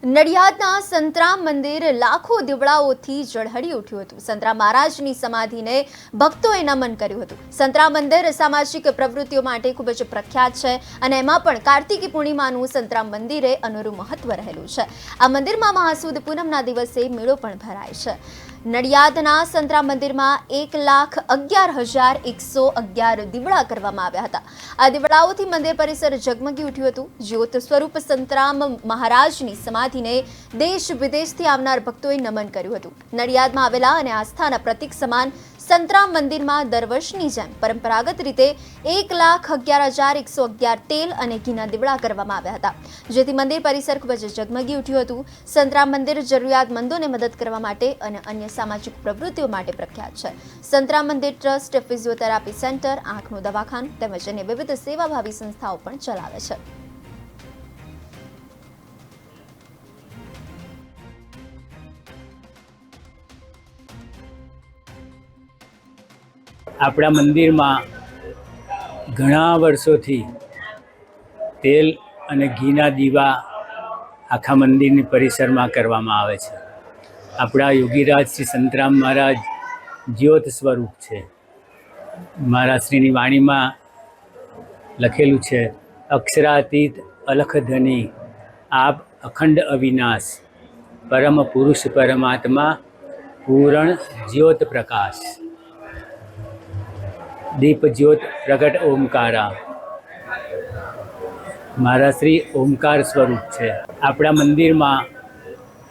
નડિયાદના સંતરામ મંદિર લાખો દીવડાઓથી ઝળહળી ઉઠ્યું હતું। સંતરામ મહારાજની સમાધિને ભક્તોએ નમન કર્યું હતું। સંતરામ મંદિર સામાજિક પ્રવૃત્તિઓ માટે ખૂબ જ પ્રખ્યાત છે અને એમાં પણ કાર્તિકી પૂર્ણિમાનું સંતરામ મંદિરે અનોરું મહત્વ રહેલું છે। આ મંદિરમાં મહાસુદ પૂનમના દિવસે મેળો પણ ભરાય છે। નડિયાદના સંતરામ મંદિરમાં 1,11,111 દીવડા કરવામાં આવ્યા હતા। આ દીવડાઓથી મંદિર પરિસર ઝગમગી ઉઠ્યું હતું। જ્યોત સ્વરૂપ સંતરામ મહારાજની સમાધિને દેશ વિદેશથી આવનાર ભક્તોએ નમન કર્યું હતું। નડિયાદમાં આવેલા અને આસ્થાના પ્રતીક સમાન સંતરામ મંદિરમાં દર વર્ષની જેમ પરંપરાગત રીતે 1,11,111 તેલ અને ઘીના દીવડા કરવામાં આવ્યા હતા, જેથી મંદિર પરિસર ખૂબ જ ઝગમગી ઉઠ્યું હતું। સંતરામ મંદિર જરૂરિયાતમંદોને મદદ કરવા માટે અને અન્ય સામાજિક પ્રવૃત્તિઓ માટે પ્રખ્યાત છે। સંતરામ મંદિર ટ્રસ્ટ ફિઝિયોથેરાપી સેન્ટર, આંખનું દવાખાનું તેમજ અન્ય વિવિધ સેવાભાવી સંસ્થાઓ પણ ચલાવે છે। આપણા મંદિરમાં ઘણા વર્ષોથી તેલ અને ઘીના દીવા આખા મંદિરની પરિસરમાં કરવામાં આવે છે। આપણા યોગીરાજ શ્રી સંતરામ મહારાજ જ્યોત સ્વરૂપ છે। મહારાજશ્રીની વાણીમાં લખેલું છે, અક્ષરાતીત અલખ ધની આપ અખંડ અવિનાશ, પરમ પુરુષ પરમાત્મા પૂરણ જ્યોત પ્રકાશ, દીપ જ્યોત પ્રગટ ઓમકારા। મહારાજ શ્રી ઓમકાર સ્વરૂપ છે। આપણા મંદિરમાં